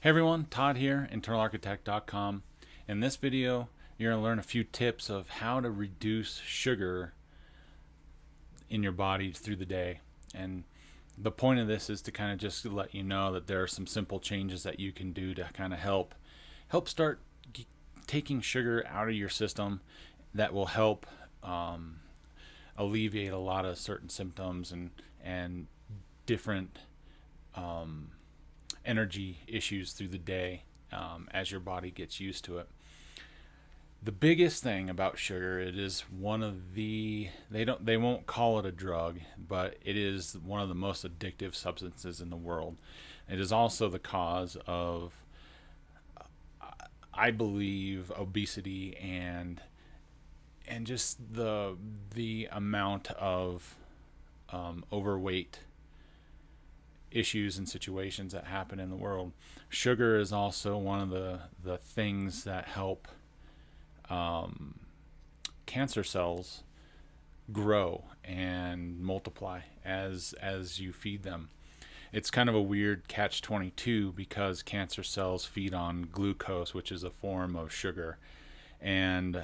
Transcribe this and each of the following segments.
Hey everyone, Todd here, internalarchitect.com. In this video, you're going to learn a few tips of how to reduce sugar in your body through the day. And the point of this is to kind of just let you know that there are some simple changes that you can do to kind of help start taking sugar out of your system that will help alleviate a lot of certain symptoms and different energy issues through the day as your body gets used to it. The biggest thing about sugar, it is one of they won't call it a drug, but it is one of the most addictive substances in the world. It is also the cause of, I believe, obesity and just the amount of overweight issues and situations that happen in the world. Sugar is also one of the things that help cancer cells grow and multiply as you feed them. It's kind of a weird catch-22 because cancer cells feed on glucose, which is a form of sugar, and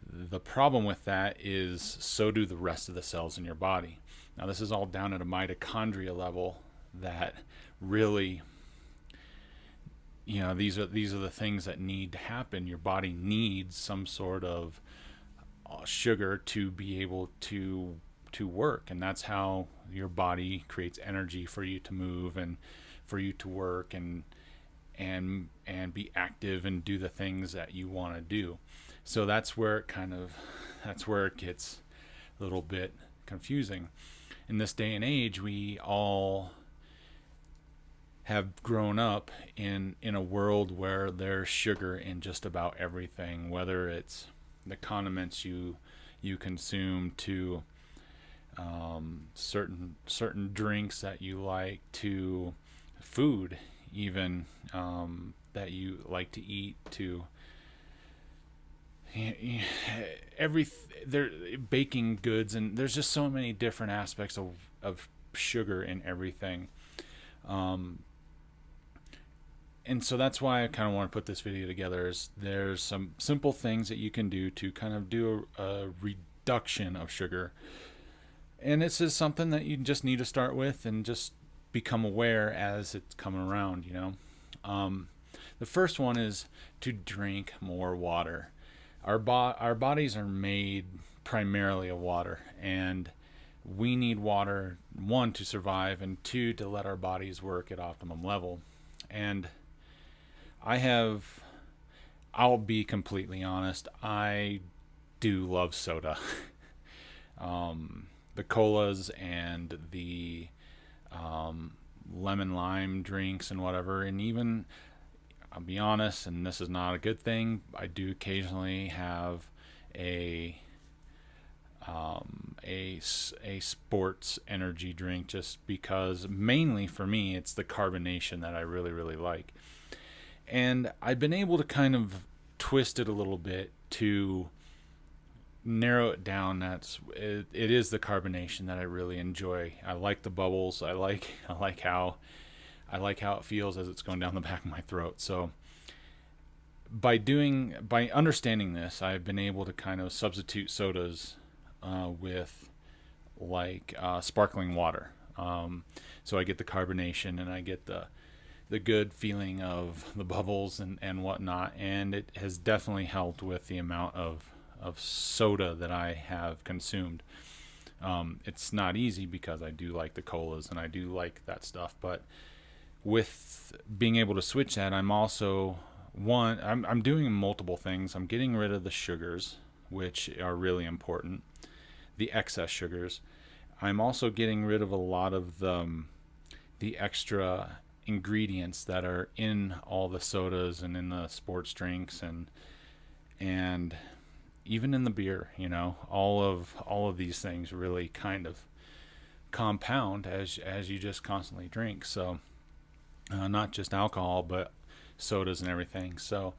the problem with that is so do the rest of the cells in your body. Now this is all down at a mitochondria level that really, these are the things that need to happen. Your body needs some sort of sugar to be able to work, and that's how your body creates energy for you to move and for you to work and be active and do the things that you want to do. So that's where it gets a little bit confusing. In this day and age, we all have grown up in a world where there's sugar in just about everything, whether it's the condiments you consume to certain drinks that you like, to food even that you like to eat, to there baking goods, and there's just so many different aspects of sugar in everything. And so that's why I kind of want to put this video together. Is there's some simple things that you can do to kind of do a reduction of sugar, and this is something that you just need to start with and just become aware as it's coming around. The first one is to drink more water. Our bodies are made primarily of water, and we need water, one, to survive, and two, to let our bodies work at optimum level. And I'll be completely honest, I do love soda. The colas and the lemon lime drinks and whatever, and even, I'll be honest, and this is not a good thing, I do occasionally have a sports energy drink, just because, mainly for me, it's the carbonation that I really, really like. And I've been able to kind of twist it a little bit to narrow it down. It is the carbonation that I really enjoy. I like the bubbles. I like how it feels as it's going down the back of my throat. So by understanding this, I've been able to kind of substitute sodas with sparkling water. So I get the carbonation and I get the good feeling of the bubbles and whatnot, and it has definitely helped with the amount of soda that I have consumed. It's not easy because I do like the colas and I do like that stuff, but with being able to switch that, I'm also I'm doing multiple things. I'm getting rid of the sugars, which are really important, the excess sugars. I'm also getting rid of a lot of the extra ingredients that are in all the sodas and in the sports drinks and even in the beer. All of these things really kind of compound as you just constantly drink. So not just alcohol, but sodas and everything. So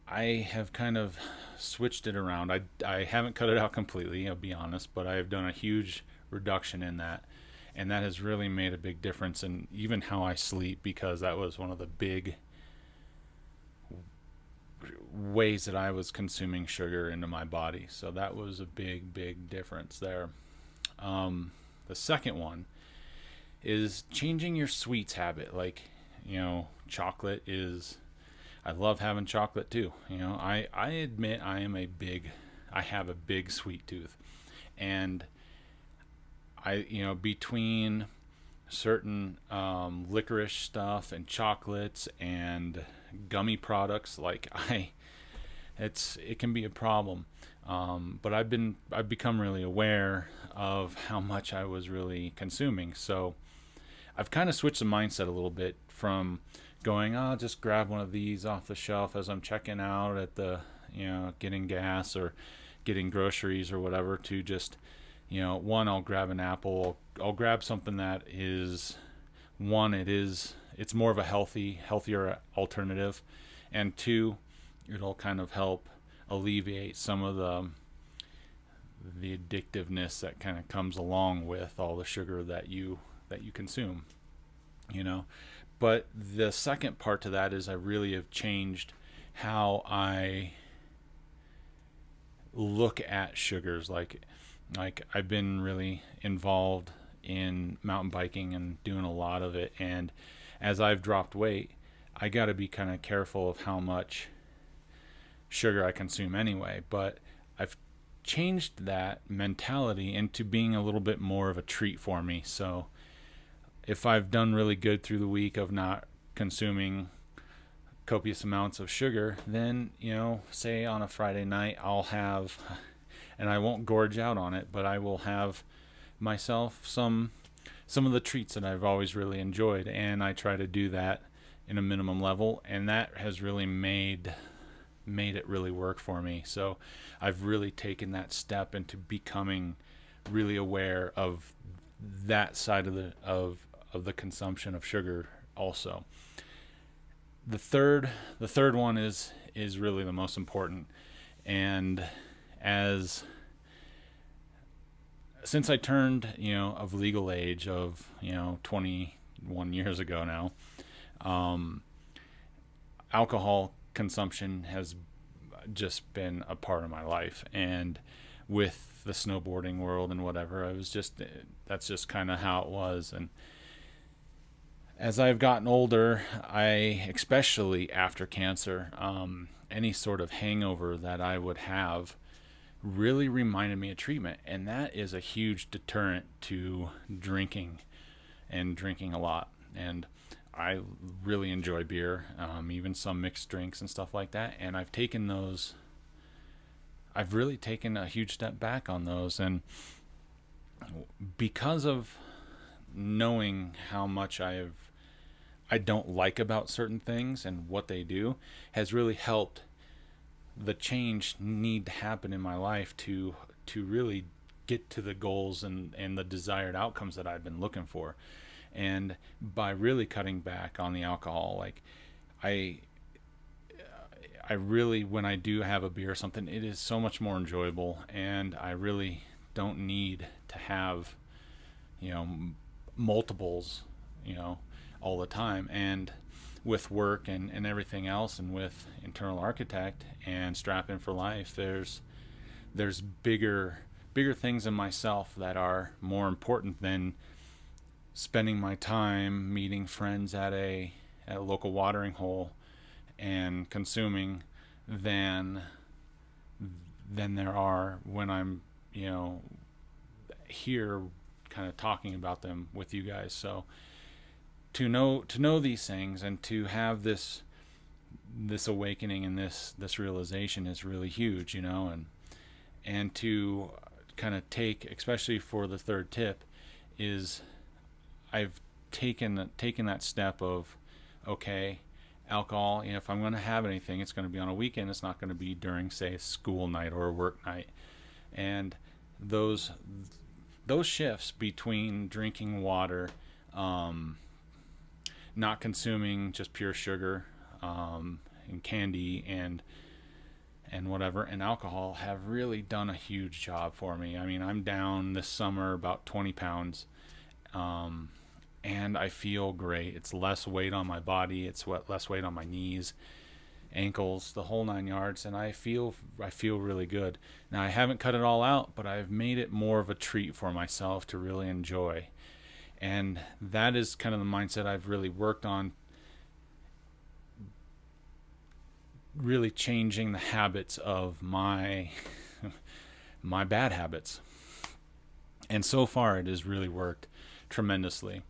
I have kind of switched it around. I haven't cut it out completely, I'll be honest, but I have done a huge reduction in that. And that has really made a big difference in even how I sleep, because that was one of the big ways that I was consuming sugar into my body. So that was a big difference there. The second one is changing your sweets habit. Like, chocolate is, I love having chocolate too. I admit I have a big sweet tooth. And between certain licorice stuff and chocolates and gummy products, like it can be a problem. But I've become really aware of how much I was really consuming. So I've kind of switched the mindset a little bit from going, I'll just grab one of these off the shelf as I'm checking out at the, getting gas or getting groceries or whatever, to just, one, I'll grab an apple. I'll grab something that is, one, it's more of a healthier alternative. And two, it'll kind of help alleviate some of the addictiveness that kind of comes along with all the sugar that you consume, But the second part to that is I really have changed how I look at sugars. Like I've been really involved in mountain biking and doing a lot of it, and as I've dropped weight, I got to be kind of careful of how much sugar I consume anyway. But I've changed that mentality into being a little bit more of a treat for me. So if I've done really good through the week of not consuming copious amounts of sugar, then, say on a Friday night, I'll have, and I won't gorge out on it, but I will have myself some of the treats that I've always really enjoyed. And I try to do that in a minimum level, and that has really made it really work for me. So I've really taken that step into becoming really aware of that side of the consumption of sugar also. The third one is really the most important. And since I turned, of legal age of, 21 years ago now, alcohol consumption has just been a part of my life. And with the snowboarding world and whatever, that's just kind of how it was. And as I've gotten older, especially after cancer, any sort of hangover that I would have really reminded me of treatment. And that is a huge deterrent to drinking, and drinking a lot. And I really enjoy beer, even some mixed drinks and stuff like that. And I've really taken a huge step back on those. And because of knowing how much I don't like about certain things and what they do, has really helped the change need to happen in my life to really get to the goals and the desired outcomes that I've been looking for. And by really cutting back on the alcohol, like I really, when I do have a beer or something, it is so much more enjoyable, and I really don't need to have, multiples, all the time. And with work and everything else, and with Internal Architect and Strap In for Life, there's bigger things in myself that are more important than spending my time meeting friends at a local watering hole and consuming than there are when I'm, here kind of talking about them with you guys. So to know these things and to have this awakening and this realization is really huge, and to kind of take, especially for the third tip, is I've taken that step of, okay, alcohol, if I'm going to have anything, it's going to be on a weekend. It's not going to be during, say, school night or a work night. And those shifts between drinking water, not consuming just pure sugar, and candy and whatever, and alcohol, have really done a huge job for me. I mean, I'm down this summer about 20 pounds. And I feel great. It's less weight on my body. It's less weight on my knees, ankles, the whole 9 yards, and I feel really good. Now I haven't cut it all out, but I've made it more of a treat for myself to really enjoy. And that is kind of the mindset I've really worked on, really changing the habits of my my bad habits. And so far it has really worked tremendously.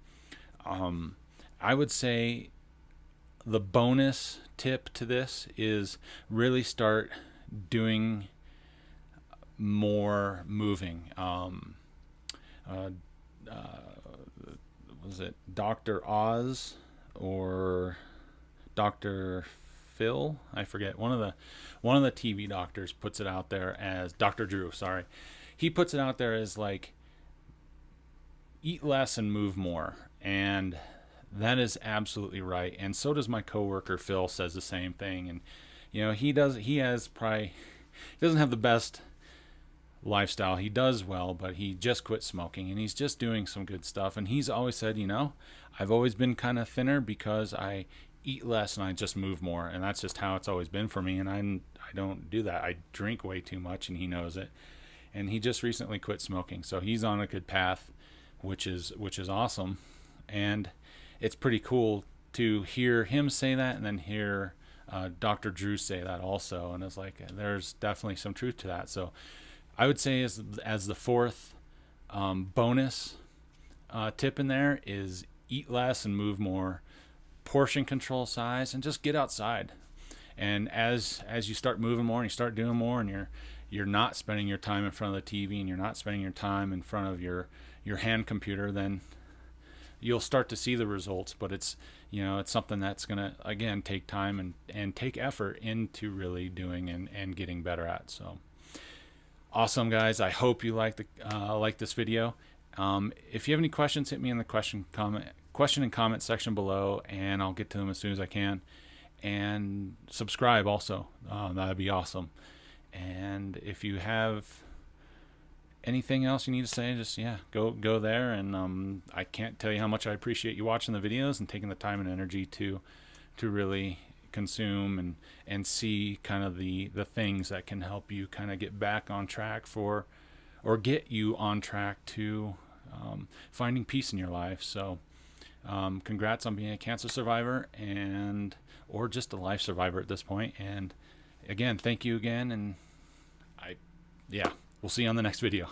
I would say the bonus tip to this is really start doing more moving. Was it Dr. Oz or Dr. Phil? I forget. One of the TV doctors puts it out there as Dr. Drew. Sorry, he puts it out there as like eat less and move more, and that is absolutely right. And so does my coworker Phil, says the same thing. And he doesn't have the best lifestyle. He does well, but he just quit smoking and he's just doing some good stuff. And he's always said, I've always been kind of thinner because I eat less and I just move more, and that's just how it's always been for me. And I don't do that. I drink way too much, and he knows it. And he just recently quit smoking, so he's on a good path, which is awesome. And it's pretty cool to hear him say that, and then hear Dr. Drew say that also. And it's like, there's definitely some truth to that. So I would say as the fourth bonus tip in there is eat less and move more, portion control size, and just get outside. And as you start moving more and you start doing more, and you're not spending your time in front of the TV, and you're not spending your time in front of your hand computer, then you'll start to see the results. But it's something that's gonna, again, take time and take effort into really doing and getting better at. So awesome, guys. I hope you like this video. If you have any questions, hit me in the question and comment section below, and I'll get to them as soon as I can. And subscribe also. That'd be awesome. And if you have anything else you need to say, just go there. And I can't tell you how much I appreciate you watching the videos and taking the time and energy to really consume and see kind of the things that can help you kind of get back on track or get you on track to finding peace in your life. So congrats on being a cancer survivor or just a life survivor at this point. And again, thank you again. And we'll see you on the next video.